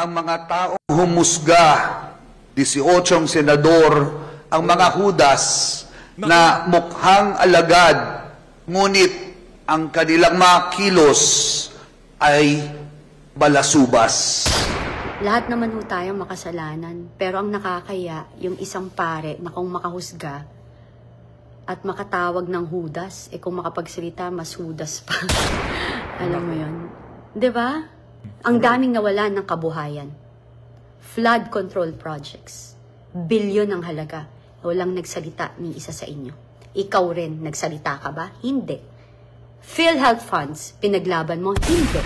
ang mga taong humusga, 18 senador, ang mga hudas na mukhang alagad, ngunit ang kanilang mga kilos ay balasubas. Lahat naman ho tayo makasalanan, pero ang nakakaya, yung isang pare na kung makahusga at makatawag ng hudas, kung makapagsalita, mas hudas pa. Alam mo yun? 'Di ba? Ang daming nawalan ng kabuhayan. Flood control projects. Bilyon ang halaga. Walang nagsalita ni isa sa inyo. Ikaw rin, nagsalita ka ba? Hindi. PhilHealth funds, pinaglaban mo? Hindi.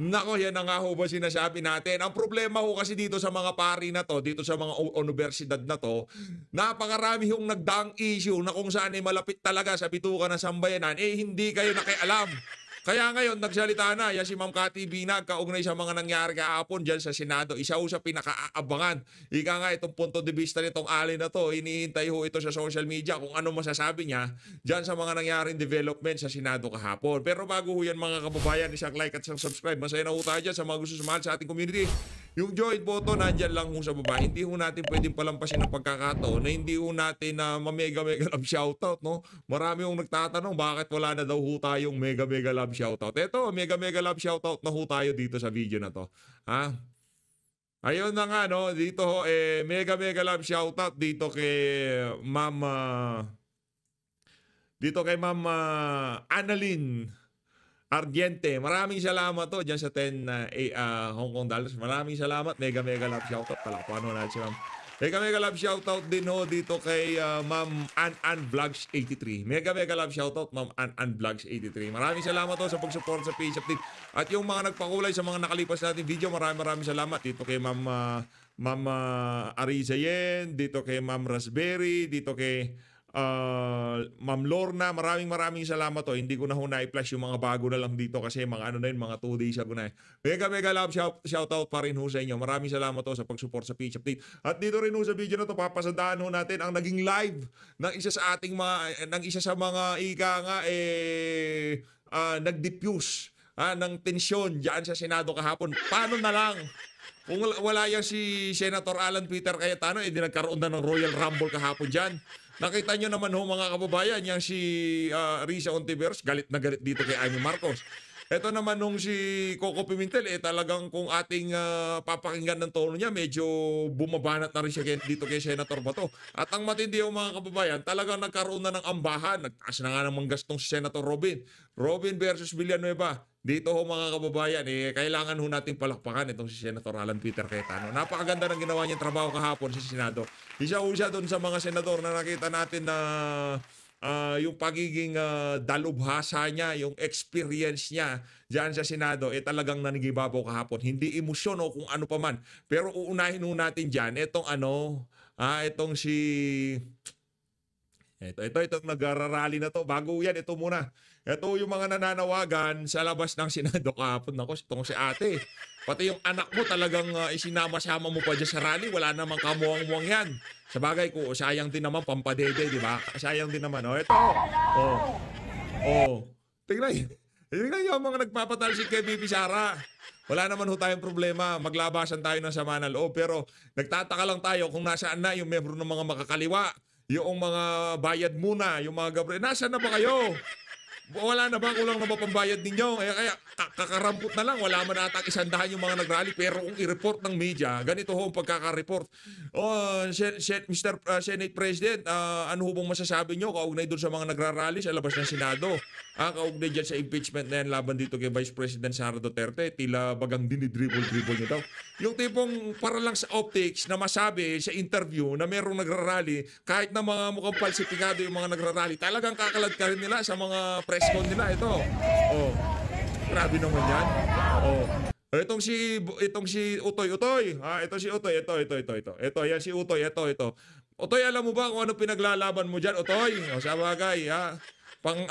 Nako, yan na nga ho ba sinasabi natin. Ang problema ho kasi dito sa mga pari na to, dito sa mga universidad na to, napakarami hong nagdaang issue na kung saan ay malapit talaga sa bituka ng sambayanan, hindi kayo nakialam. Kaya ngayon, nagsalita na yan si Ma'am Cathy Binag kaugnay sa mga nangyari kahapon dyan sa Senado. Isa ho sa pinakaabangan. Ika nga itong punto de vista nitong alin na to, inihintay ho ito sa social media kung ano masasabi niya dyan sa mga nangyaring development sa Senado kahapon. Pero bago ho yan mga kababayan, isang like at isang subscribe. Masaya na ho tayo dyan sa mga gusto sumahal sa ating community. Yung join button, nandyan lang ho sa baba. Hindi ho natin pwedeng palampasin ng pagkakataon na hindi ho natin na mega-mega love shoutout, no? Marami hong nagtatanong bakit wala na daw ho tayong mega-mega love shoutout. Eto, mega-mega love shoutout na ho tayo dito sa video na to. Ha? Ayun na nga, no? Dito ho, mega-mega love shoutout dito kay Ma'am Annalyn Ardiente. Maraming salamat to dyan sa 10 Hong Kong dollars. Maraming salamat. Mega-mega love shoutout. Palakpakan ho natin si Ma'am. Mega-mega love shoutout din ho dito kay Ma'am Ann Vlogs 83. Mega-mega love shoutout Ma'am Ann Vlogs 83. Maraming salamat ho sa pag-support sa page update. At yung mga nagpakulay sa mga nakalipas natin video, maraming salamat. Dito kay Ma'am Ariza Yen, dito kay Ma'am Raspberry, dito kay Ma'am Lorna, maraming salamat to. Hindi ko na ho na-i-flash yung mga bago na lang dito kasi mga ano na yun, mga 2 days ago na. Mega love shoutout pa rin ho sa inyo. Maraming salamat to sa pag-support sa page update. At dito rin ho sa video na to, papasandaan ho natin ang naging live ng isa sa mga ika nga nag-diffuse ng tensyon diyan sa Senado kahapon. Paano na lang kung wala yan si Senator Alan Peter Cayetano, di nagkaroon na ng Royal Rumble kahapon dyan. Nakita nyo naman ho mga kababayan, yang si Risa Ontiveros, galit na galit dito kay Amy Marcos. Ito naman nung si Coco Pimentel, talagang kung ating papakinggan ng tono niya, medyo bumabanat na rin siya dito kay Senator Bato. At ang matindi ho mga kababayan, talagang nagkaroon na ng ambahan. Nagtaas na nga ng gastong si Senator Robin. Robin versus Villanueva. Dito ho mga kababayan, kailangan ho nating palakpakan itong si Senator Alan Peter Cayetano. Napakaganda ng ginawa niyang trabaho kahapon sa Senado. Isa ho siya doon sa mga senador na nakita natin na yung pagiging dalubhasa niya, yung experience niya diyan sa Senado, talagang nanigibabaw kahapon. Hindi emosyon o kung ano pa man. Pero uunahin ho natin diyan itong si itong nag-rally na to. Bago yan, ito muna. Ito yung mga nananawagan sa labas ng Senado kahapon. Nako, itong si ate. Pati yung anak mo talagang isinama-sama mo pa dyan sa rally. Wala namang kamuang-muang yan. Sa bagay ko, sayang din naman pampadede, di ba? Sayang din naman. Ito. Tingnan yung mga nagpapatalsik kay Bibi Sara. Wala naman ho tayong problema. Maglabasan tayo ng sama ng loob. Pero nagtataka lang tayo kung nasaan na yung membro ng mga makakaliwa. Yung mga bayad muna, yung mga Gabriel. Nasaan na ba kayo? Wala na ba? Kulang na ba pambayad ninyo? Kaya kakarampot na lang. Wala man atang 100 yung mga nagrally. Pero kung i-report ng media, ganito ho ang pagkaka-report. Mr. Senate President, ano ho bang masasabi nyo kaugnay doon sa mga nagrarally sa labas ng Senado? Kaugnay dyan sa impeachment na yan laban dito kay Vice President Sara Duterte. Tila bagang dinidribble-dribble nyo daw. Yung tipong para lang sa optics na masabi sa interview na merong nagrarally, kahit na mga mukhang falsifikado yung mga nagrarally, talagang kakalad ka rin nila sa mga press con nila. Ito. Grabe naman yan. Itong si Utoy. Ito si Utoy. Ito, yan si Utoy. Ito. Utoy, alam mo ba kung ano pinaglalaban mo dyan, Utoy? Sa bagay, pang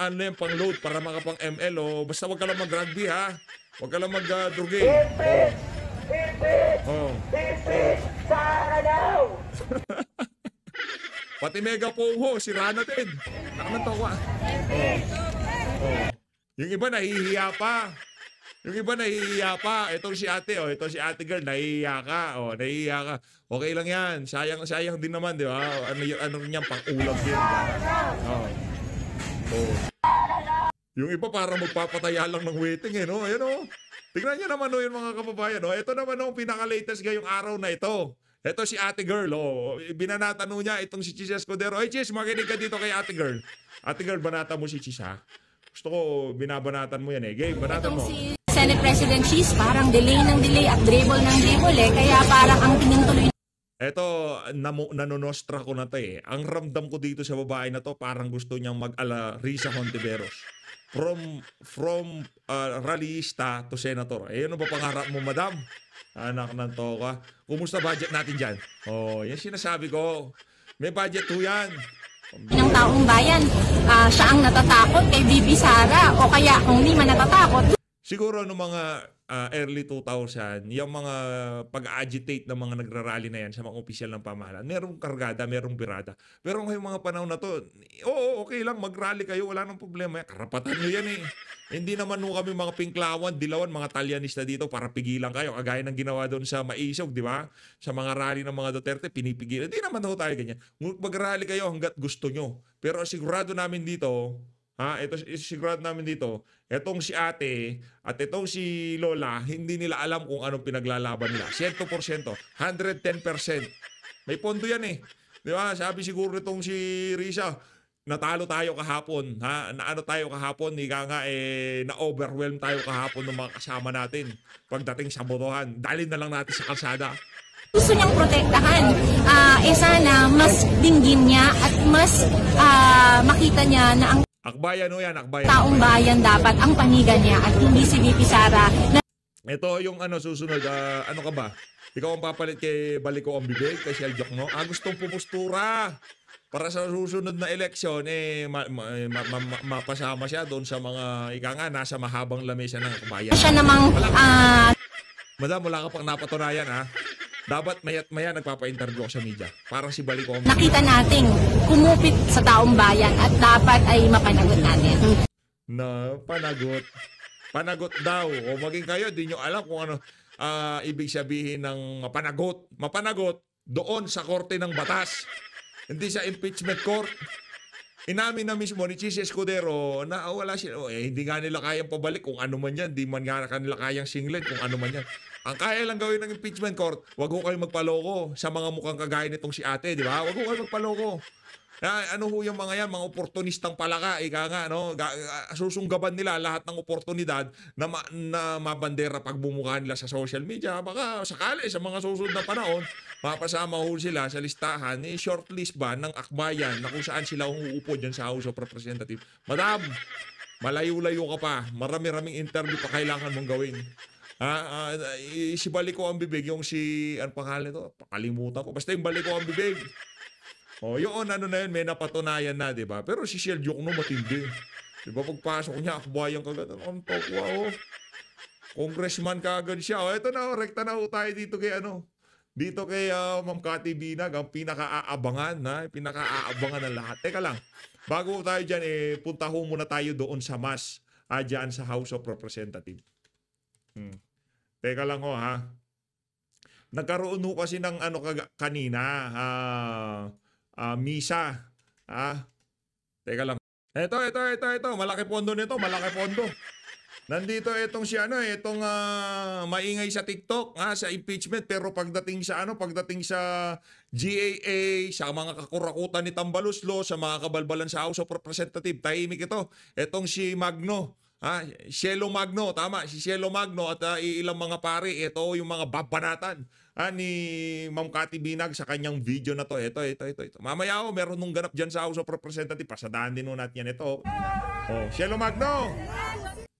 load para makapang ML. Basta wag ka lang mag-rugby, ha? Wag ka lang mag-drugi. Sana daw! Pati Mega Poho, si Rana din. Nakamatawa. Yung iba nahihiya pa. Yung iba nahihiya pa. Itong si ate, oh, ito si ate girl, nahihiya ka. Oh, nahihiya ka. Okay lang yan. Sayang din naman, di ba? Ano niyan, pang-ulam din. Oh. Oh. Yung iba para magpapataya lang ng waiting, eh, no? Ayan, oh. Tignan niyo naman, no, yung mga kababayan, no? Ito naman, no, pinaka-latest ngayong araw na ito. Ito si ate girl, oh. Binanatan niya itong si Chis Escudero. Ay, Chis, makinig ka dito kay ate girl. Ate girl, banata mo si Chis, ha? Gusto ko, binabanatan mo yan, eh. Game, banatan mo. Si Senate President Cheese, parang delay ng delay at dribble ng dribble, eh. Kaya parang ang tingin tuloy. Eto, nanonostra ko na to, eh. Ang ramdam ko dito sa babae na to, parang gusto niyang mag-ala Risa Hontiveros. From rallyista to senator. Eh, ano ba pangarap mo, madam? Anak ng toka. Kumusta budget natin dyan? Oh, yan sinasabi ko. May budget to yan. Ng taong bayan, siya ang natatakot kay Bibi Sara o kaya kung hindi man natatakot. Siguro noong mga early 2000, yung mga pag-agitate ng mga nagrarally na yan sa mga opisyal ng pamahalaan, merong kargada, merong birada. Pero ngayong mga panahon na to, oo, okay lang, mag-rally kayo, wala nang problema. Karapatan nyo yan, eh. Hindi naman nung kami mga pinklawan, dilawan, mga talyanista dito para pigilan kayo. Kagaya ng ginawa doon sa Maisog, di ba? Sa mga rally ng mga Duterte, pinipigilan. Hindi naman tayo ganyan. Mag-rally kayo hanggat gusto nyo. Pero sigurado namin dito, ito sigurado namin dito, etong si ate at itong si Lola, hindi nila alam kung anong pinaglalaban nila. 100%, 110%. May pondo yan, eh. Di ba? Sabi siguro itong si Risa, natalo tayo kahapon, ha? Naano tayo kahapon, na-overwhelm tayo kahapon ng mga kasama natin. Pagdating sa botohan, dalhin na lang natin sa kalsada. Gusto niyang protektahan. Sana mas dinggin niya at mas makita niya na ang Akbayan o yan, akbayan. taong bayan dapat ang panigan niya at hindi si Bibi Sara. Ito yung susunod, ano ka ba? Ikaw ang papalit kay Baliko ang bibig, kay Shell Jokno. Gustong pumustura. Para sa susunod na eleksyon, mapasama siya doon sa mga, nasa mahabang lamesa ng akbayan. Siya namang Madam, wala ka pang napatunayan, ha? Dapat maya't maya nagpapa-interview ako sa media. Parang si Baliko ang nakita nating kumupit sa taong bayan at dapat ay mapanagot natin. na panagot. Panagot daw. O maging kayo, di nyo alam kung ano ibig sabihin ng mapanagot. Mapanagot doon sa korte ng batas. Hindi sa impeachment court. Inamin na mismo ni Chis Escudero na wala siya. Hindi nga nila kayang pabalik kung ano man yan. Di man nga kanila kayang singlet kung ano man yan. Ang kaya lang gawin ng impeachment court, wag ho kayo magpaloko sa mga mukhang kagaya nitong si ate, di ba? Wag ho kayo magpaloko. Ano ho yung mga yan, mga oportunistang palaka, no? Susunggaban nila lahat ng oportunidad na mabandera pag bumuka nila sa social media. Baka sakali sa mga susunod na panahon, mapasama ho sila sa listahan, shortlist ba ng akbayan na kung saan sila uupo dyan sa House of Representatives. Madam, malayo-layo ka pa. Marami-raming interview pa kailangan mong gawin. Si Baliko ang bibig, yung si, ano pangalan ito? Pakalimutan ko. Basta yung Baliko ang bibig. Yun, na yun, may napatunayan na, di ba? Pero si Shell Jokno matindi. Di ba, pagpasok niya, akbayan kagad. Ang tokwa, Congressman kagad siya. Ito na, rekta na tayo dito kay, dito kay Ma'am Cathy Binag, ang pinaka-aabangan, pinaka-aabangan ng lahat. Teka lang, bago tayo dyan, punta ho muna tayo doon sa MAS, dyan sa House of Representatives. Teka lang ho, ha. Nagkaroon ho kasi ng kanina, misa. Teka lang. Ito. Malaki pondo nito, malaki pondo. Nandito itong itong maingay sa TikTok, sa impeachment, pero pagdating sa GAA, sa mga kakurakutan ni Tambaluslo, sa mga kabalbalan sa House of Representatives, tahimik ito. Itong si Magno, Cielo Magno, tama, si Cielo Magno at ilang mga pare, ito yung mga babanatan ni Ma'am Cathy Binag sa kanyang video na to. Ito. Mamaya meron nung ganap dyan sa House of Representatives, pasadaan din nun natin yan ito. Cielo Magno,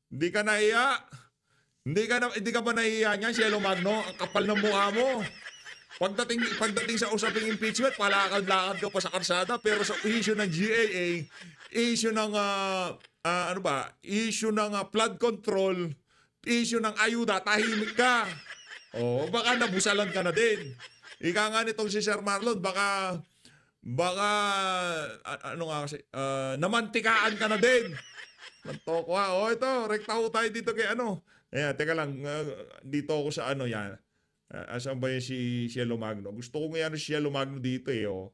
hindi ka nahiya? Hindi ka ba nahiya niyan, Cielo Magno? Ang kapal ng mukha mo. Pagdating sa usaping impeachment, palakad-lakad ka pa sa karsada, pero sa issue ng GAA, issue ng issue ng flood control, issue ng ayuda, tahimik ka. Baka nabusalan ka na din. Ika nga nitong si Sir Marlon, baka namantikaan ka na din. Nantokwa. Ito, rekta ho tayo dito kay Ayan, teka lang. Dito ako sa ano yan. Asan ba yung si Cielo Magno? Gusto ko ngayon si Cielo Magno dito eh. Oh.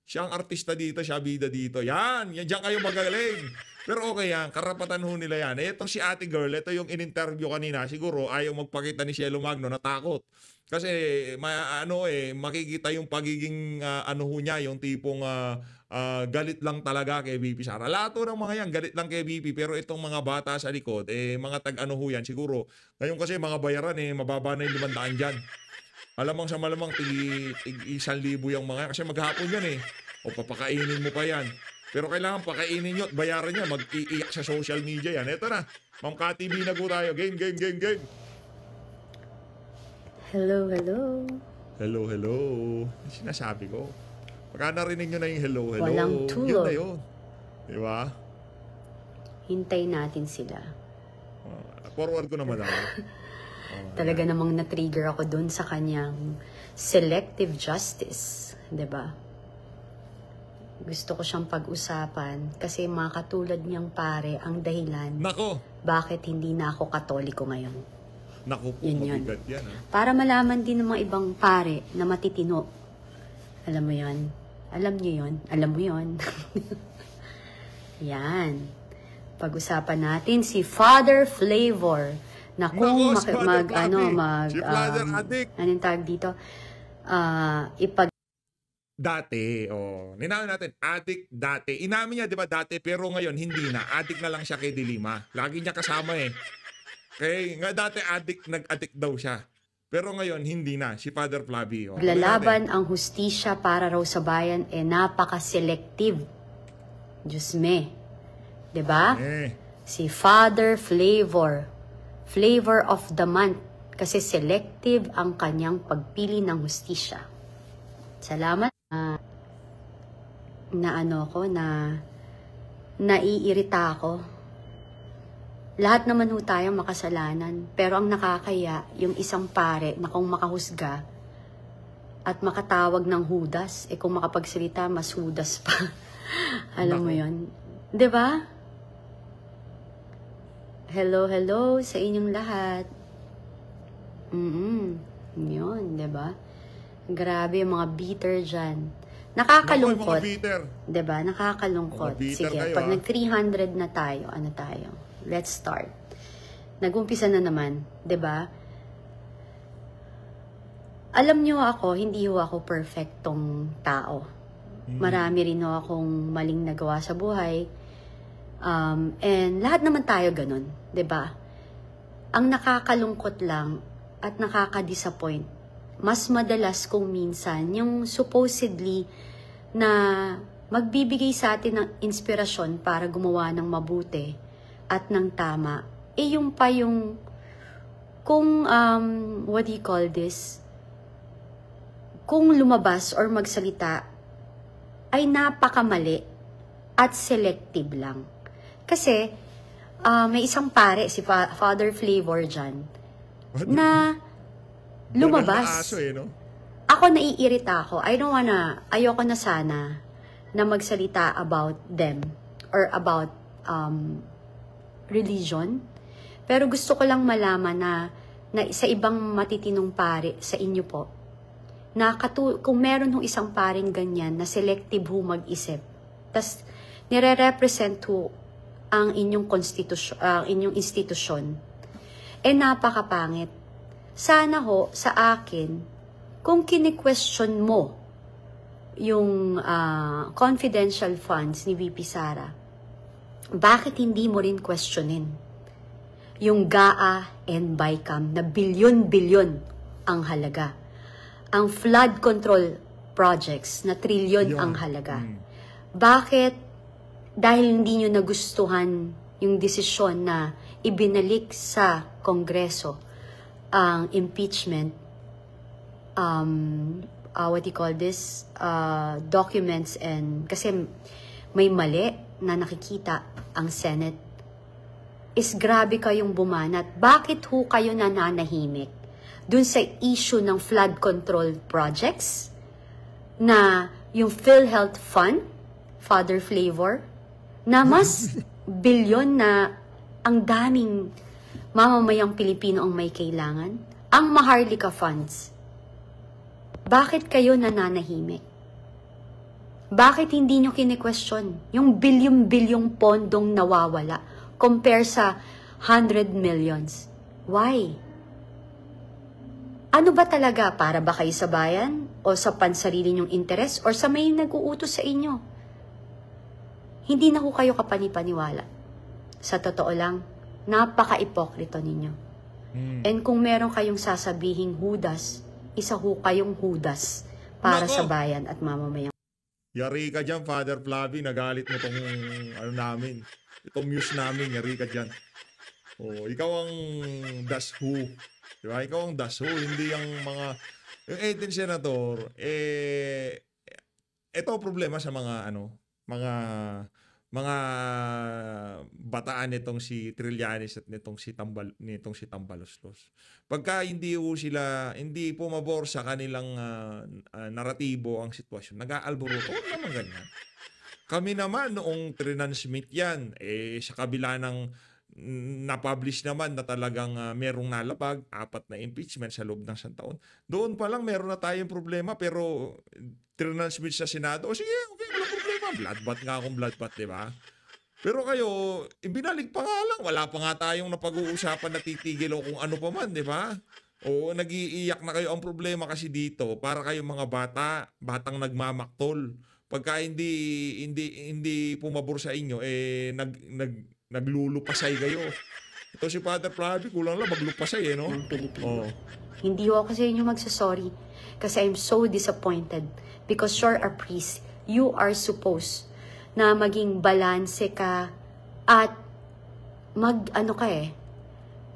Siya ang artista dito, siya bida dito. Yan dyan kayo magaling. Pero okay yan, karapatan ho nila yan. Ito si ate girl, ito yung in-interview kanina. Siguro ayaw magpakita ni Cielo Magno, natakot. Kasi makikita yung pagiging ano ho niya, yung tipong galit lang talaga kay VP Sara. Lahat ho ng mga yan, galit lang kay VP. Pero itong mga bata sa likod, mga tag-ano ho yan, siguro. Ngayon kasi mga bayaran, mababa na yung 500 dyan. Malamang sa malamang, tig 1,000 yung mga, kasi maghapon yan O papakainin mo pa yan. Pero kailangan pakainin nyo at bayaran niya. Mag-iiyak sa social media yan. Ito na. Ma'am KTV na po tayo. Game. Hello. Hello. Sinasabi ko. Pagka narinig nyo na yung hello. Walang tulog. Yun na yun. Diba? Hintay natin sila. Forward ko naman ako. Talaga namang na-trigger ako dun sa kanyang selective justice. 'Di ba? Gusto ko siyang pag-usapan kasi mga katulad niyang pare ang dahilan Nako. bakit hindi na ako Katoliko ngayon. Naku po, Yun. mabigat yan. Para malaman din ng mga ibang pare na matitino. Alam mo yan? Alam niyo yon? Alam mo yon? Yan. Pag-usapan natin si Father Flavor. Na kung Nako, si Father Flavi. Si Father Addict. anong tawag dito? Dati, ninawin natin, addict dati. Inamin niya, di ba, dati, pero ngayon, hindi na. Addict na lang siya kay Dilima. Lagi niya kasama Okay, nga dati nag-addict daw siya. Pero ngayon, hindi na. Si Father Flavi. Maglalaban ang hustisya para raw sa bayan, napaka-selective. Diyos me. Di ba? Si Father Flavor. Flavor of the month. Kasi selective ang kanyang pagpili ng hustisya. Salamat. Naiirita ako. Lahat naman ho tayo makasalanan. Pero ang nakakaya, yung isang pare na kung makahusga at makatawag ng hudas, kung makapagsalita, mas hudas pa. Alam mo yun? 'Di ba? Hello sa inyong lahat. Yun, 'di ba? Grabe yung mga bitter dyan. Nakakalungkot. Mga bitter. 'Di ba? Nakakalungkot. Mga bitter Sige, kayo, pag nag 300 na tayo, ano tayo? Let's start. Nag-umpisa na naman, 'di ba? Alam niyo ako, hindi ho ako perfectong tao. Marami rin ho akong maling nagawa sa buhay. And lahat naman tayo ganun, 'di ba? Ang nakakalungkot lang at nakaka-disappoint, mas madalas kung minsan yung supposedly na magbibigay sa atin ng inspirasyon para gumawa ng mabuti at ng tama, yung pa yung kung what do you call this, kung lumabas or magsalita ay napakamali at selective lang. Kasi may isang pare, si Father Flavor dyan, na lumabas. No? Ako naiirita ako. Ayoko na sana na magsalita about them or about religion. Pero gusto ko lang malaman na sa ibang matitinong pare sa inyo po, na kung meron hong isang paring ganyan na selective ho mag-isip, tas nire-represent ho ang inyong inyong institusyon, napakapangit. Sana ho, sa akin, kung kini-question mo yung confidential funds ni VP Sara, bakit hindi mo rin questionin yung GAA and BICAM na bilyon-bilyon ang halaga? Ang flood control projects na trilyon ang halaga. Bakit? Dahil hindi nyo nagustuhan yung desisyon na ibinalik sa Kongreso ang impeachment, what do you call this, documents, and kasi may mali na nakikita ang Senate, is grabe kayong bumanat. Bakit ho kayo nananahimik dun sa issue ng flood control projects na yung PhilHealth Fund, Father Flavor, na mas bilyon na ang daming mamamayang Pilipino ang may kailangan? Ang Maharlika Funds. Bakit kayo nananahimik? Bakit hindi nyo kine-question yung bilyong-bilyong pondong nawawala compare sa 100 millions? Why? Ano ba talaga? Para ba kayo sa bayan? O sa pansarili nyong interes? Or sa may nag-uutos sa inyo? Hindi na ho kayo kapanipaniwala. Sa totoo lang, napaka-ipokrito ninyo. And kung meron kayong sasabihing hudas, isa ho kayong hudas para Nako! sa bayan at mamamayang. Yari ka dyan, Father Flavi. Nagalit mo tong ano namin. Itong muse namin, yari ka dyan. Oh, ikaw ang das who. Diba? Ikaw ang das who. Hindi ang mga... Yung 18 senator, ito ang problema sa mga ano, mga bataan nitong si Trillanes at nitong si Tambaloslos. Pagka hindi pumabor sa kanilang naratibo ang sitwasyon, nag-aalboroto. Huwag naman ganyan. Kami naman noong trinansmit yan, sa kabila ng na-publish naman na talagang merong nalabag, 4 na impeachment sa loob ng 1 taon. Doon pa lang meron na tayong problema, pero trinansmit sa Senado, sige, okay, wala problema. Bloodbath nga akong bloodbath, di ba? Pero kayo, ibinalig pa nga lang. Wala pa nga tayong napag-uusapan na titigil o kung ano pa man, di ba? O nag-iiyak na kayo. Ang problema kasi dito, para kayong mga batang nagmamaktol. Pagka hindi pumabor sa inyo, naglulupasay kayo. Ito si Father Flavi, kulang lang maglupasay, no? Ng Pilipino. Oh. Hindi ako kasi inyo magsasorry kasi I'm so disappointed because you're a priest. You are supposed na maging balanse ka at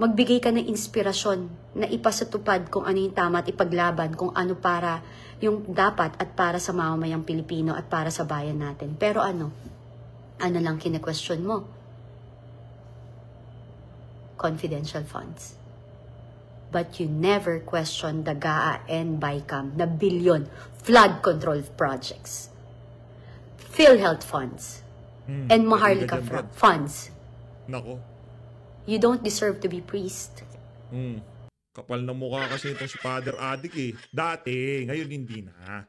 magbigay ka ng inspirasyon na ipasatupad kung ano yung tama at ipaglaban kung ano para yung dapat at para sa mamamayang Pilipino at para sa bayan natin. Pero ano lang kine-question mo? Confidential funds. But you never question the GAA and BICAM na billion flood control projects. PhilHealth funds. And Maharlika funds. Nako. You don't deserve to be priest. Kapal na mukha kasi itong si Father Adik eh. Dati, ngayon hindi na.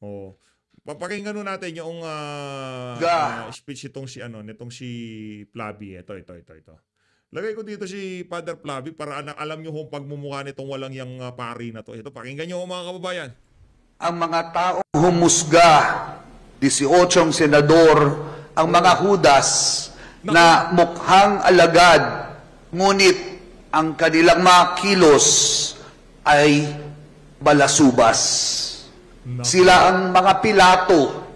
Oh. Papakinggan natin yung speech nitong si Flavi. Ito. Lagay ko dito si Father Flavi para alam nyo kung pagmumukha nitong walang yung pari na to. Ito, pakinggan nyo mga kababayan. Ang mga taong humusga, 18 senador, ang mga hudas na mukhang alagad, ngunit ang kanilang mga kilos ay balasubas. Sila ang mga Pilato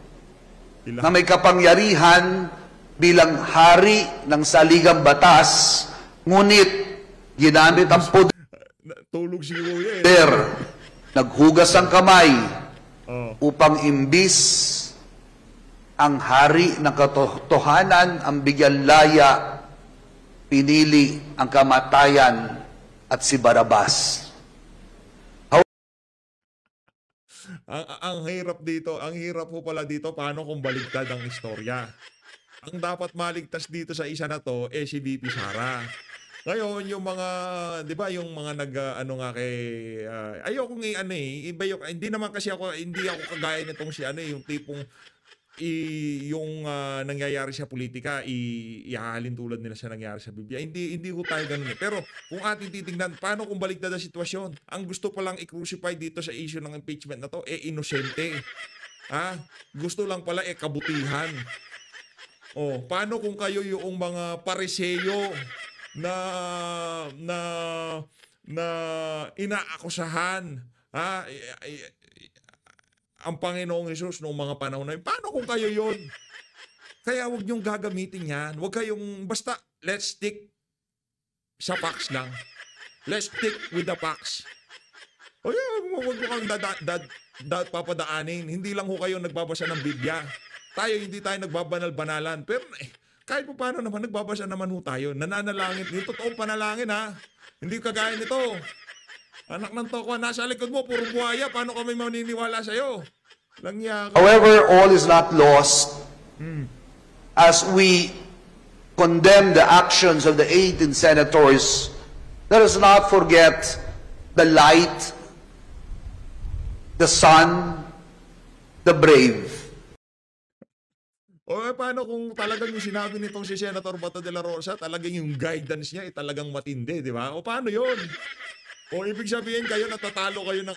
na may kapangyarihan bilang hari ng saligang batas, ngunit ginamit ang Tulog si Kuya poder, naghugas ang kamay upang imbis ang hari ng katotohanan ang bigyan laya, pinili ang kamatayan at si Barabas. Ang hirap dito, ang hirap po pala dito, paano kung baligtad ang istorya? Ang dapat maligtas dito sa isa na to, si VP Sara. Ngayon, yung mga, di ba, yung mga ayokong iba yung, hindi naman kasi hindi ako kagaya nitong yung tipong, yung nangyayari sa politika, ihahalin tulad nila sa nangyayari sa Biblia. Hindi ko tayo ganun eh. Pero kung ating titingnan, paano kung baligtad ang sitwasyon? Ang gusto palang i-crucify dito sa issue ng impeachment na to, inosente. Gusto lang pala kabutihan. Paano kung kayo yung mga pariseyo na inaakusahan ang Panginoong Hesus noong mga panahon na yun? Paano kung kayo yun? Kaya huwag niyong gagamitin yan. Huwag kayong, basta let's stick sa facts lang. Let's stick with the facts. Huwag mo kang papadaanin. Hindi lang ho kayo nagbabasa ng Biblia. Hindi tayo nagbabanal-banalan. Pero kahit pa paano naman, nagbabasa naman ho tayo. Nananalangin. Yung totoong panalangin Hindi kagaya nito. Anak ng tokwa, nasa likod mo, puro buhaya. Paano kami maniniwala sa'yo? Langya ka. However, all is not lost. As we condemn the actions of the 18 senators Let us not forget the light, the sun, the brave. O paano kung talagang yung sinabi nitong si Senator Bato de la Rosa, talagang yung guidance niya ay talagang matindi, di ba? O paano yun? O ibig sabihin kayo natatalo kayo ng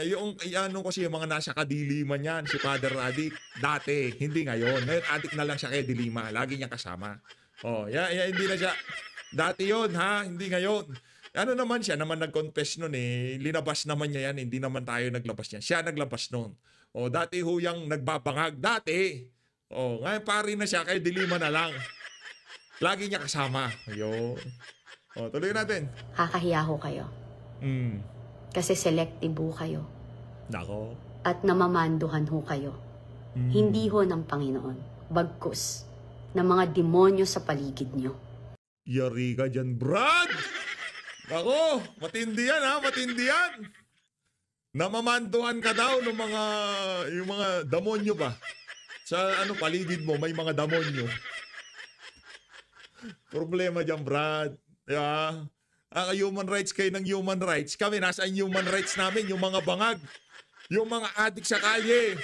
yung kasi yung mga nasa kadiliman yan, si Father Adik, dati, hindi ngayon. Ngayon adik na lang siya kay Dilima, lagi niya kasama. O, hindi na siya, dati yon ha, hindi ngayon. Ano naman siya naman nag-confess nun linabas naman niya yan, hindi naman tayo naglabas niya. Siya naglabas nun. O, dati huyang nagbabangag, dati. O, ngayon pari na siya, kay Dilima na lang. Lagi niya kasama. Ayun. O, tuloy natin. Kakahiya ho kayo. Kasi selective ho kayo. Nako. At namamanduhan ho kayo. Hindi ho ng Panginoon. Bagkus ng mga demonyo sa paligid nyo. Yari ka dyan, Brad! Nako, matindi yan ha, matindi yan. Namamanduhan ka daw ng yung mga demonyo ba? Sa paligid mo, may mga demonyo. Problema dyan, Brad. Yeah. Human rights kayo ng human rights. Kami, nasaan human rights namin? Yung mga bangag. Yung mga adik sa kalye.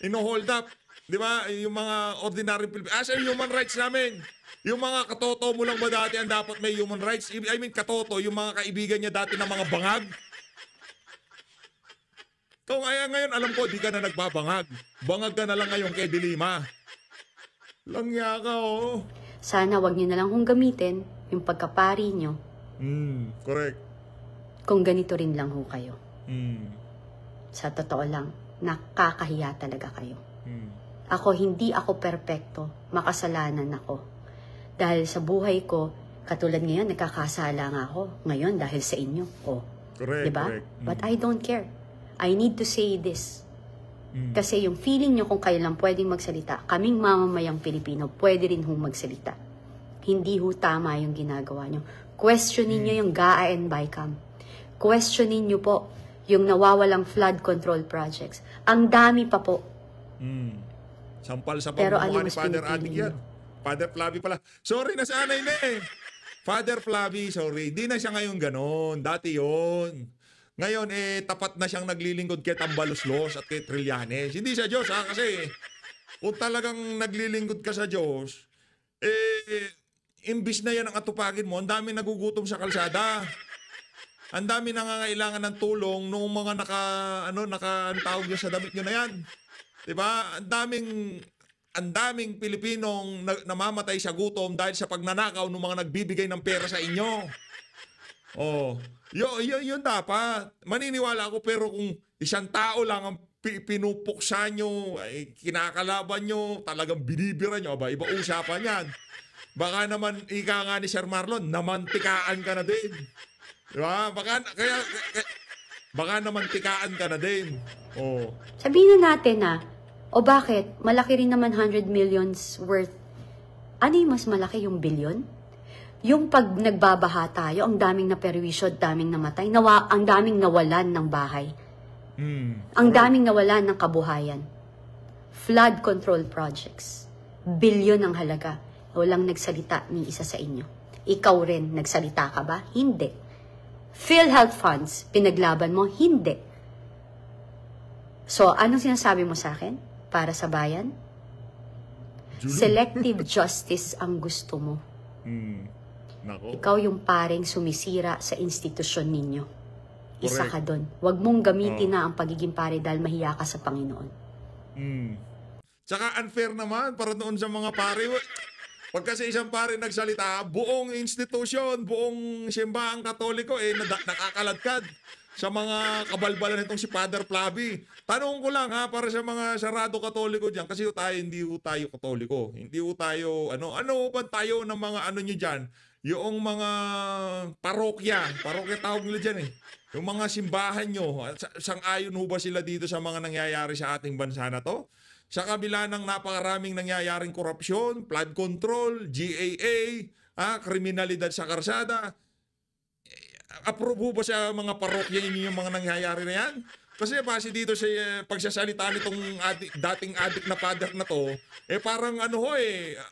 Ino-hold up. Di ba? Yung mga ordinary Pilipino. Asa yung human rights namin? Yung mga katoto mo lang ba dati ang dapat may human rights? I mean, katoto, yung mga kaibigan niya dati na mga bangag. Kung ngayon, alam ko, di ka na nagbabangag. Bangag ka na lang ngayon kay Dilima. Langya ka, oh. Sana wag nyo na lang kung gamitin yung pagkapari nyo. Correct. Kung ganito rin lang ho kayo. Sa totoo lang, nakakahiya talaga kayo. Hindi ako perpekto. Makasalanan ako. Dahil sa buhay ko, katulad ngayon, nagkakasala nga ako. Ngayon, dahil sa inyo. Correct, diba? correct. But I don't care. I need to say this. Kasi yung feeling nyo kung kayo lang pwedeng magsalita, kaming mamamayang Pilipino, pwede rin hong magsalita. Hindi ho tama yung ginagawa nyo. Questionin nyo yung GAA and BICAM. Questionin nyo po yung nawawalang flood control projects. Ang dami pa po. Sampal sa Pero pagmumukha ano ni mas Father pinipili Adik nyo? yan. Father Flavi pala. Sorry, nasanay na Father Flavi, sorry. Di na siya ngayon ganon. Dati yon. Ngayon, tapat na siyang naglilingkod kay Tambaloslos at kay Trillanes. Hindi sa Diyos, kasi kung talagang naglilingkod ka sa Diyos, imbis na yan ang atupagin mo, ang dami nagugutom sa kalsada. Ang dami nangangailangan ng tulong nung mga tawag nyo sa damit nyo na yan. Diba? Ang daming Pilipinong namamatay sa gutom dahil sa pagnanakaw ng mga nagbibigay ng pera sa inyo. Yun dapat. Maniniwala ako, pero kung isang tao lang ang pinupuksa nyo, kinakalaban nyo, talagang binibira nyo, iba usapan yan. Baka naman, ika nga ni Sir Marlon, namantikaan ka na din. Diba? Baka namantikaan ka na din. Sabihin na natin bakit? Malaki rin naman 100 millions worth. Ano yung mas malaki, yung billion? Yung pag nagbabaha tayo, ang daming naperwisyo, daming namatay, ang daming nawalan ng bahay. Ang daming nawalan ng kabuhayan. Flood control projects. Bilyon ang halaga. Walang nagsalita ni isa sa inyo. Ikaw rin, nagsalita ka ba? Hindi. PhilHealth funds, pinaglaban mo? Hindi. So, anong sinasabi mo sa akin? Para sa bayan? Selective justice ang gusto mo. Nako. Ikaw yung paring sumisira sa institusyon ninyo. Isa ka doon. Huwag mong gamitin na ang pagiging pare dahil mahiya ka sa Panginoon. Tsaka unfair naman para doon sa mga pare. Pag kasi isang pare nagsalita, buong institusyon, buong simbahang Katoliko, nakakaladkad sa mga kabalbalan nitong si Father Flavi. Tanong ko lang para sa mga sarado Katoliko dyan, kasi hindi tayo Katoliko. Hindi tayo, ano ba tayo ng mga nyo dyan? Yung mga parokya tawag nila dyan Yung mga simbahan nyo, sang-ayon ho ba sila dito sa mga nangyayari sa ating bansa na to? Sa kabila ng napakaraming nangyayaring korupsyon, flood control, GAA, kriminalidad sa karsada, approve ho ba sa mga parokya inyo yung mga nangyayari na yan? Kasi base dito sa pagsasalita nitong dating adik na father na to, parang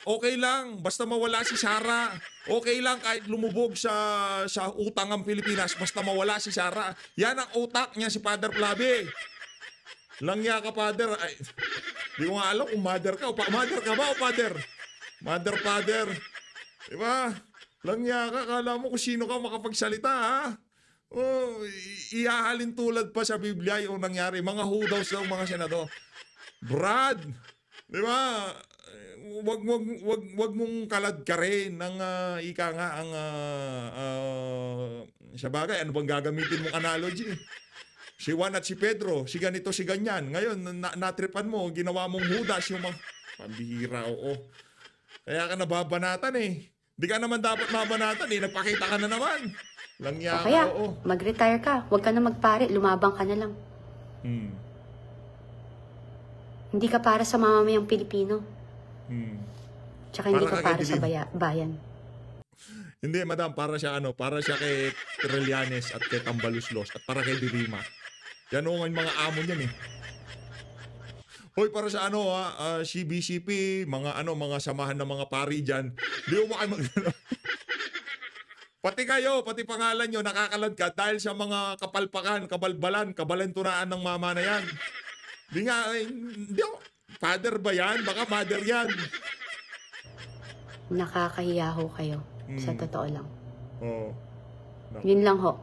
okay lang, basta mawala si Sara. Okay lang kahit lumubog sa utang ang Pilipinas, basta mawala si Sara. Yan ang utak niya si Father Flavi. Langya ka, Father. Ay, di ko nga alam kung mother ka. Mother ka ba o father? Mother, father. Diba? Langya ka, kala mo kung sino ka makapagsalita, ha? Ihahalin tulad pa sa Biblia yung nangyari. Mga hudaws daw mga senador. Brad, di ba? Wag mong kalad ka rin ng ika nga ang sa bagay, ano bang gagamitin mong analogy? Si Juan at si Pedro, si ganito, si ganyan. Ngayon, natripan mo, ginawa mong hudas yung mga pambihira, oo. Kaya ka nababanatan Di ka naman dapat mabanatan nagpakita ka na naman. Langya O kaya, ka, oo. mag-retire ka. Huwag ka na magpare. Lumabang ka na lang. Hindi ka para sa mamamayang Pilipino. Tsaka hindi ka para sa bayan. Hindi, madam, para siya kay Trillanes at kay Tambaluslos at para kay Dirima. Yan ang mga amo niyan Hoy, para sa CBCP, mga samahan ng mga pari diyan. Di mo kayo Pati kayo, pati pangalan nyo, nakakalad ka dahil sa mga kapalpakan, kabalbalan, kabalenturaan ng mama na yan. Di nga, father ba yan? Baka mother yan. Nakakahiya ho kayo. Sa totoo lang. Oo. Yun lang ho.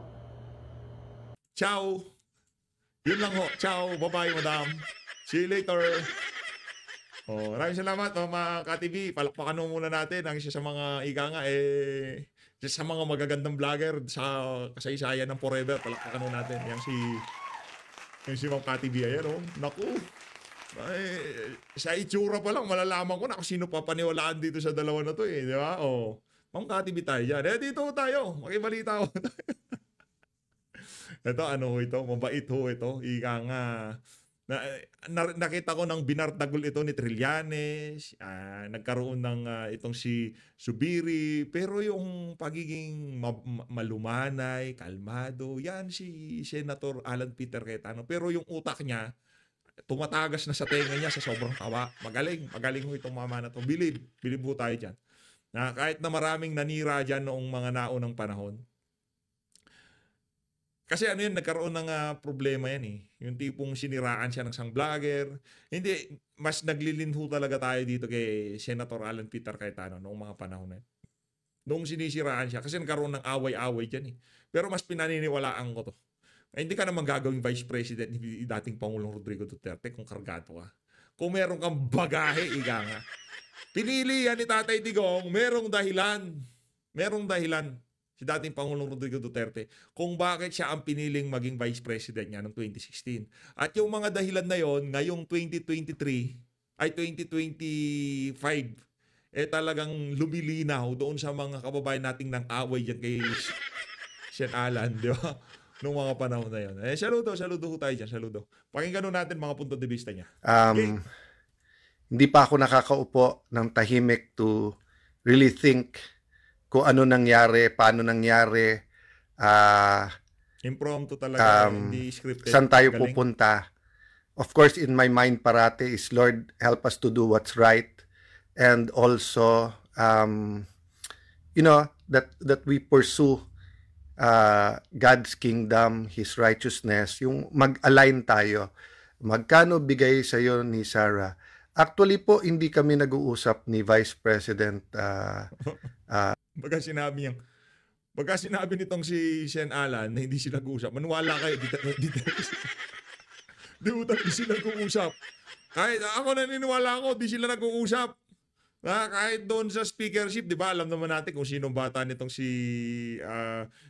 Ciao. Yun lang ho. Ciao. Bye-bye, madam. See you later. Maraming salamat, Mama KTV. Palakpakan mo muna natin ang isa sa mga sa mga magagandang vlogger sa kasaysayan ng Forever. Palakpakan natin. Yan si Ma'am KTV. Ayan, naku. Sa itsura pa lang, malalaman ko na kung sino papaniwalaan dito sa dalawa na to di ba? Ma'am KTV tayo dyan. Dito tayo. Makibalita ko. Ito, ito? Mabait ho ito. Ika nga. Nakita ko ng binartagol ito ni Trillanes, nagkaroon ng itong si Subiri, pero yung pagiging malumanay, kalmado, yan si Senator Alan Peter Cayetano. Pero yung utak niya, tumatagas na sa tenga niya sa sobrang tawa. Magaling ho itong mama na to. Believe po tayo dyan. Na kahit na maraming nanira dyan noong mga naunang panahon, kasi nagkaroon ng problema yan Yung tipong siniraan siya ng isang vlogger. Hindi, mas naglilinho talaga tayo dito kay Senator Alan Peter Cayetano noong mga panahon na yun. Noong sinisiraan siya, kasi nagkaroon ng away-away dyan Pero mas pinaniniwalaan ko to. Hindi ka naman gagawing Vice President ni dating Pangulong Rodrigo Duterte kung kargado ka. Kung meron kang bagahe, ika nga. Pinili yan ni Tatay Digong, merong dahilan. Si dating Pangulong Rodrigo Duterte kung bakit siya ang piniling maging Vice President niya noong 2016. At yung mga dahilan na yon ngayong 2023 ay 2025 talagang lumilinaw doon sa mga kababayan nating nang away dyan kay Sen Alan, di ba? Noong mga panahon na yun. Saludo ho tayo dyan, saludo. Pakinggan natin mga punto de vista niya. Okay. Hindi pa ako nakakaupo ng tahimik to really think kung ano nangyari, paano nangyari, impromptu talaga, hindi scripted. Saan tayo pupunta. Of course, in my mind parate is, Lord, help us to do what's right. And also, that we pursue God's kingdom, His righteousness, yung mag-align tayo. Magkano bigay sa'yo ni Sarah? Actually po, hindi kami nag-uusap ni Vice President Baga sinabi nitong si Sen Alan na hindi sila nag-uusap. Maniwala kayo, di sila nag-uusap. Kahit ako naniniwala ako, di sila nag-uusap. Kahit doon sa speakership, di ba, alam naman natin kung sino bata nitong si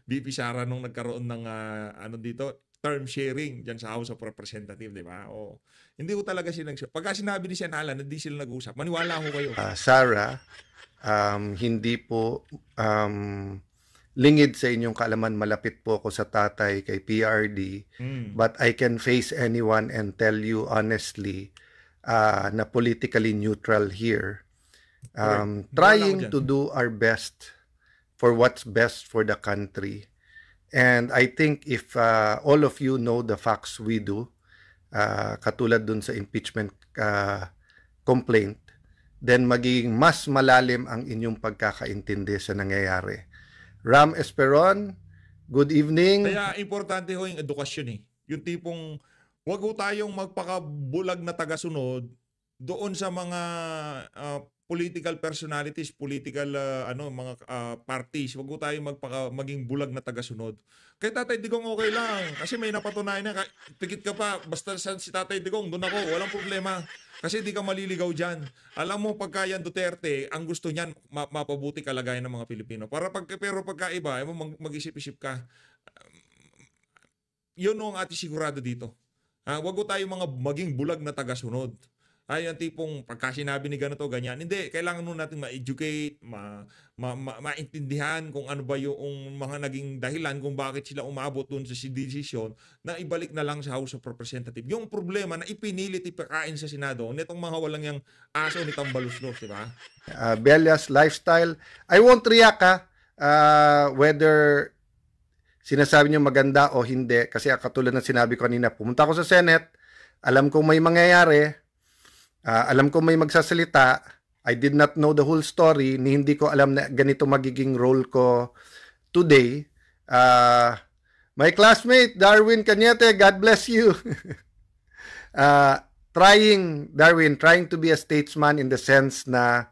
VP Sara nung nagkaroon ng term sharing dyan sa House of Representatives, di ba? Hindi ko talaga sila nag-uusap. Pagka sinabi ni Sen Alan na hindi sila nag-uusap, maniwala ko kayo. Sarah, hindi po lingid sa inyong kaalaman, malapit po ako sa tatay kay PRD, but I can face anyone and tell you honestly na politically neutral here. Trying to do our best for what's best for the country. And I think if all of you know the facts we do, katulad dun sa impeachment complaint, then magiging mas malalim ang inyong pagkakaintindi sa nangyayari. Ram Esperon, good evening. Kaya importante ho yung edukasyon eh. Yung tipong wag ho tayong magpakabulag na tagasunod doon sa mga political personalities, political mga parties. Wag ho tayong maging bulag na tagasunod. Kay Tatay Digong okay lang kasi may napatunayan na pikit ka pa basta si Tatay Digong doon ako, walang problema. Kasi di ka maliligaw dyan. Alam mo, pagka yan Duterte, ang gusto niyan, mapabuti kalagayan ng mga Pilipino. Pero pagka iba, mag-isip-isip ka. Yun ang ating sigurado dito. Wag ko tayo maging bulag na tagasunod. Yung tipong pagka sinabi ni ganito, ganyan. Hindi, kailangan nun natin ma-educate, maintindihan kung ano ba yung mga naging dahilan kung bakit sila umabot dun sa desisyon na ibalik na lang sa House of Representatives. Yung problema na ipinilit ipakain sa Senado, nitong mga walang yung aso ni Tambaluslos, di ba? Belias Lifestyle. I won't react whether sinasabi niyo maganda o hindi kasi katulad ng sinabi ko kanina, pumunta ako sa Senate, alam kong may mangyayari, alam ko may magsasalita. I did not know the whole story. Hindi ko alam na ganito magiging role ko today. My classmate, Darwin Cañete, God bless you. Darwin, trying to be a statesman in the sense na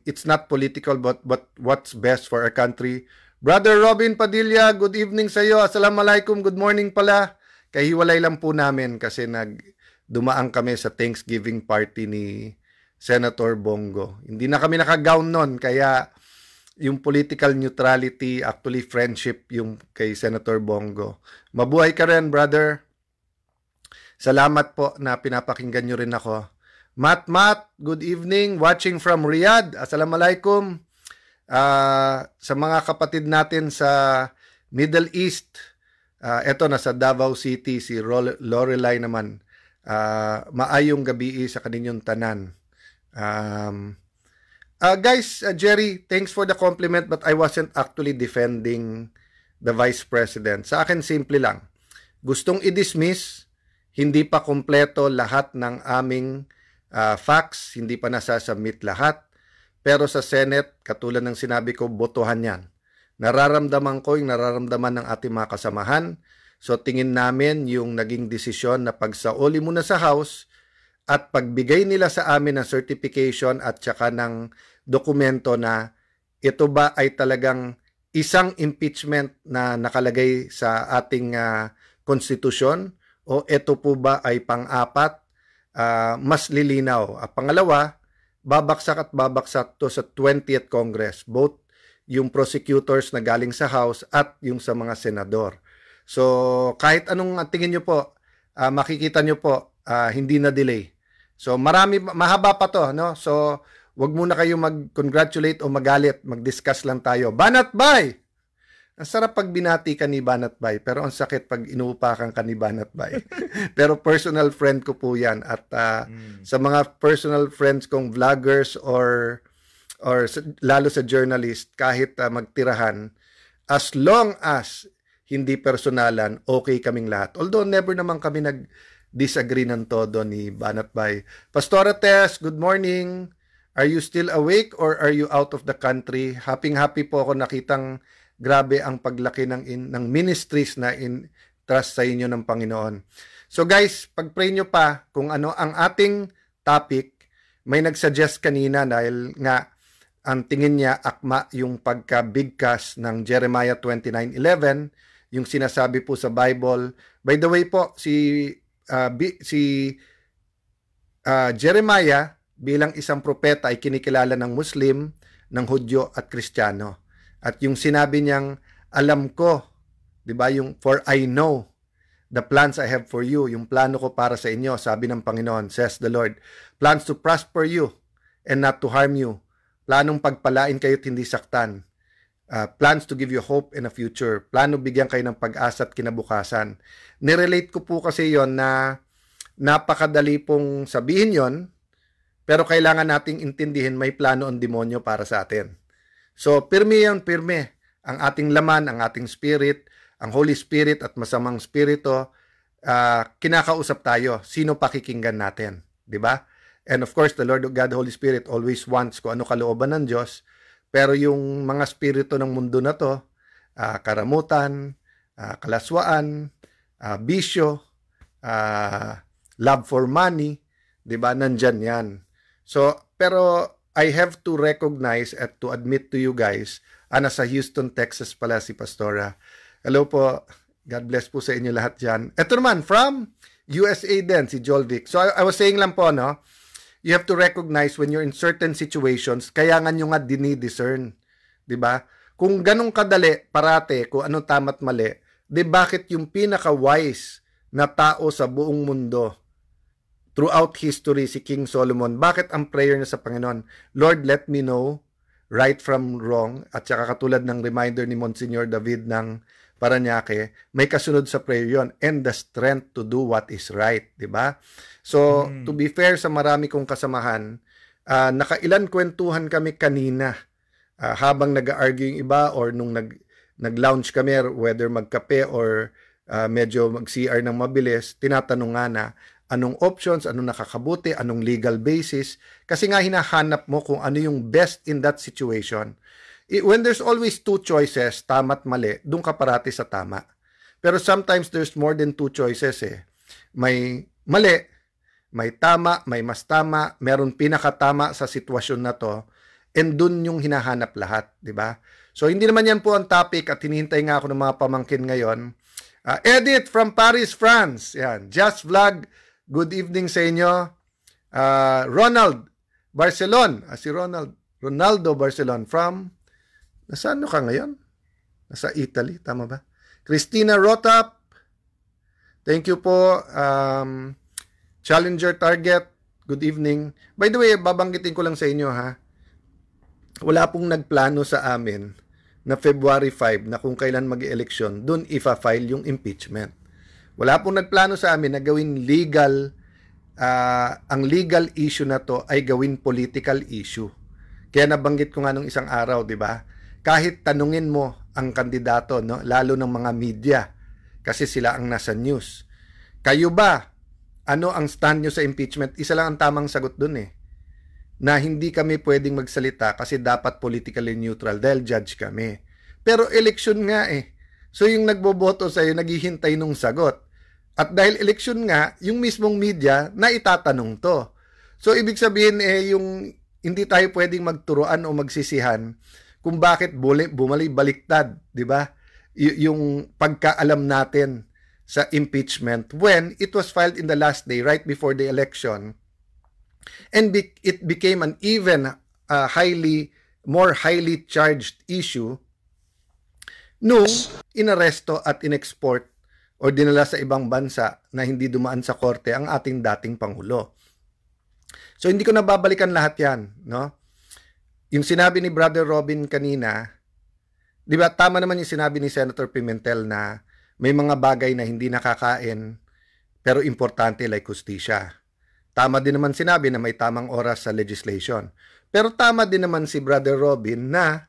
it's not political but what's best for our country. Brother Robin Padilla, good evening sa iyo. Assalamualaikum, good morning pala. Kahiwalay lang po namin kasi dumaan kami sa Thanksgiving party ni Senator Bongo. Hindi na kami naka-gown nun, kaya yung political neutrality, actually friendship yung kay Senator Bongo. Mabuhay ka rin, brother. Salamat po na pinapakinggan nyo rin ako. Matt, good evening. Watching from Riyadh. Assalamualaikum. Sa mga kapatid natin sa Middle East, eto nasa Davao City, si Lorelai naman. Maayong gabi sa kaninyong tanan. Guys, Jerry, thanks for the compliment but I wasn't actually defending the Vice President. Sa akin, simple lang. Gustong i-dismiss, hindi pa kompleto lahat ng aming facts, hindi pa nasasubmit lahat. Pero sa Senate, katulad ng sinabi ko, botohan yan. Nararamdaman ko yung nararamdaman ng ating mga kasamahan. So tingin namin yung naging desisyon na pagsauli muna sa House at pagbigay nila sa amin ng certification at saka ng dokumento na ito ba ay talagang isang impeachment na nakalagay sa ating konstitusyon o ito po ba ay pang-apat, mas lilinaw. Pangalawa, babaksak to sa 20th Congress, both yung prosecutors na galing sa House at yung sa mga senador. So, kahit anong tingin nyo po, makikita nyo po, hindi na delay. So, mahaba pa to, no? So, wag muna kayo mag-congratulate o magalit, mag-discuss lang tayo. Banat Bay! Ang sarap pag binati ka ni Banat Bay, pero ang sakit pag inuupakan ka ni Banat Bay. Pero personal friend ko po yan. At sa mga personal friends kong vloggers or lalo sa journalist, kahit magtirahan, as long as hindi personalan, okay kaming lahat. Although never naman kami nag-disagree ng todo ni Banat Bay. Pastora Tess, good morning. Are you still awake or are you out of the country? Happy po ako nakitang grabe ang paglaki ng ministries na trust sa inyo ng Panginoon. So guys, pag-pray nyo pa kung ano ang ating topic. May nag-suggest kanina dahil nga ang tingin niya akma yung pagka-bigkas ng Jeremiah 29:11, yung sinasabi po sa Bible. By the way po, si Jeremiah bilang isang propeta ay kinikilala ng Muslim, ng Hudyo at Kristiyano. At yung sinabi niyang, alam ko, di ba, yung for I know the plans I have for you, yung plano ko para sa inyo, sabi ng Panginoon, says the Lord, plans to prosper you and not to harm you, planong pagpalain kayo at hindi saktan, plans to give you hope and a future, plano bigyan kayo ng pag-asa at kinabukasan. Nirelate ko po kasi yon na napakadali pong sabihin yon, pero kailangan nating intindihin may plano ang demonyo para sa atin. So, pirme yan, pirme. ang ating laman, ang ating spirit, ang Holy Spirit at masamang spirito, kinakausap tayo. Sino pakikinggan natin? Di ba? And of course, the Lord God, Holy Spirit always wants kung ano kalooban ng Diyos. Pero yung mga spirito ng mundo na to, karamutan, kalaswaan, bisyo, love for money, di ba? Nandyan yan. So, pero I have to recognize at to admit to you guys, nasa Houston, Texas pala si Pastora. Hello po. God bless po sa inyo lahat dyan. Ito naman, from USA din, si Joel Vic. So, I was saying lang po, no? You have to recognize when you're in certain situations, kaya nga nyo nga dinidiscern. Diba? Kung ganun kadali, parate, kung ano tama't mali, di bakit yung pinaka-wise na tao sa buong mundo, throughout history, si King Solomon, bakit ang prayer niya sa Panginoon, Lord, let me know right from wrong, at saka katulad ng reminder ni Monsignor David ng Paranaque, may kasunod sa prayer yon, and the strength to do what is right, di ba? So, to be fair sa marami kong kasamahan, nakailan kwentuhan kami kanina habang nag-argue yung iba or nung nag-lounge kami, whether magkape or medyo mag-CR ng mabilis, tinatanong nga na anong options, anong nakakabuti, anong legal basis, kasi nga hinahanap mo kung ano yung best in that situation. When there's always two choices, tama at mali, doon ka parati sa tama. Pero sometimes there's more than two choices eh. May mali, may tama, may mas tama, meron pinakatama sa sitwasyon na to, and doon yung hinahanap lahat, di ba? So hindi naman yan po ang topic at hinihintay nga ako ng mga pamangkin ngayon. Edith from Paris, France. Yan. Just Vlog, good evening sa inyo. Ronald Barcelon, si Ronaldo Barcelon from, nasaan ka ngayon? Nasa Italy, tama ba? Christina Rotap, thank you po. Challenger Target, good evening. By the way, babanggitin ko lang sa inyo ha. Wala pong nagplano sa amin na February 5 na kung kailan mag-eleksyon, dun ifa-file yung impeachment. Wala pong nagplano sa amin na gawin legal, ang legal issue na to ay gawin political issue. Kaya nabanggit ko nga nung isang araw, di ba? Kahit tanungin mo ang kandidato, no? Lalo ng mga media, kasi sila ang nasa news. Kayo ba, ano ang stand nyo sa impeachment? Isa lang ang tamang sagot dun eh. Na hindi kami pwedeng magsalita kasi dapat politically neutral dahil judge kami. Pero eleksyon nga eh. So yung nagboboto sa'yo, naghihintay nung sagot. At dahil eleksyon nga, yung mismong media na itatanong to. So ibig sabihin eh, yung hindi tayo pwedeng magturuan o magsisihan kung bakit bumalik-baliktad, di ba? Yung pagkaalam natin sa impeachment when it was filed in the last day, right before the election. And it became an even more highly charged issue nung inaresto at inexport o dinala sa ibang bansa na hindi dumaan sa korte ang ating dating Pangulo. So hindi ko na babalikan lahat yan, no? Yung sinabi ni Brother Robin kanina, di ba tama naman yung sinabi ni Senator Pimentel na may mga bagay na hindi nakakain pero importante like hustisya. Tama din naman sinabi na may tamang oras sa legislation. Pero tama din naman si Brother Robin na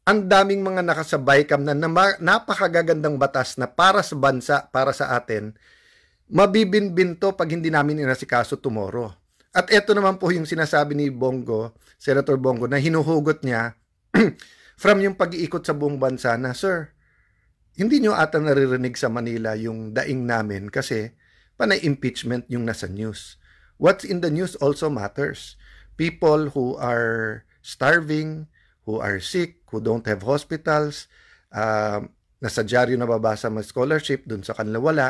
ang daming mga nakasabay kam na napakagagandang batas na para sa bansa, para sa atin, mabibinbin to pag hindi namin inasikaso tomorrow. At ito naman po yung sinasabi ni Bongo, Senator Bongo, na hinuhugot niya from yung pag-iikot sa buong bansa na, Sir, hindi nyo ata naririnig sa Manila yung daing namin kasi panay impeachment yung nasa news. What's in the news also matters. People who are starving, who are sick, who don't have hospitals, nasa dyaryo nababasa may scholarship, dun sa kanila wala.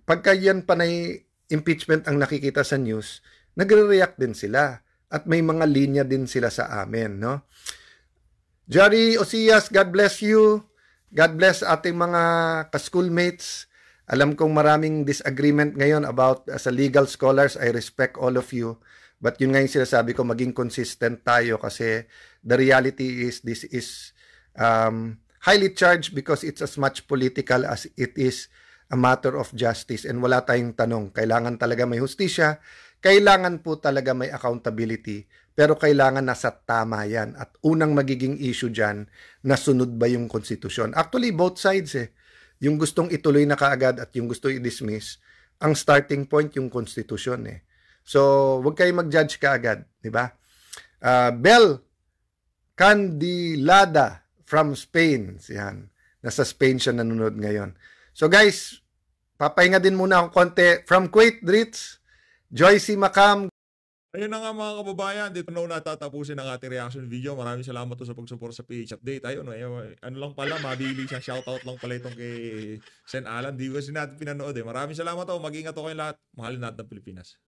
Pagka yan panay impeachment ang nakikita sa news, nagre-react din sila. At may mga linya din sila sa amin, no? Jari Osias, God bless you. God bless ating mga ka-schoolmates. Alam kong maraming disagreement ngayon about as a legal scholars, I respect all of you. But yun nga yung sinasabi ko, maging consistent tayo kasi the reality is this is highly charged because it's as much political as it is a matter of justice. And wala tayong tanong. Kailangan talaga may hustisya, kailangan po talaga may accountability, pero kailangan nasa tama yan. At unang magiging issue dyan, nasunod ba yung konstitusyon? Actually, both sides Yung gustong ituloy na kaagad at yung gusto i-dismiss, ang starting point yung konstitusyon So, wag kayo mag-judge kaagad, di ba? Bel Candilada from Spain. Yan. Nasa Spain siya nanonood ngayon. So guys, papahinga din muna ako konti. From Kuwait, Dritz, Joycey Macam. Ayun na nga mga kababayan, dito na natatapusin ang ating reaction video. Maraming salamat po sa pag-support sa PH Update. Ayun, ano lang pala, mabili siya. Shoutout lang pala itong kay Sen Alan. Di ko kasi natin pinanood Maraming salamat po. Mag-ingat po kayong lahat. Mahalin natin ang Pilipinas.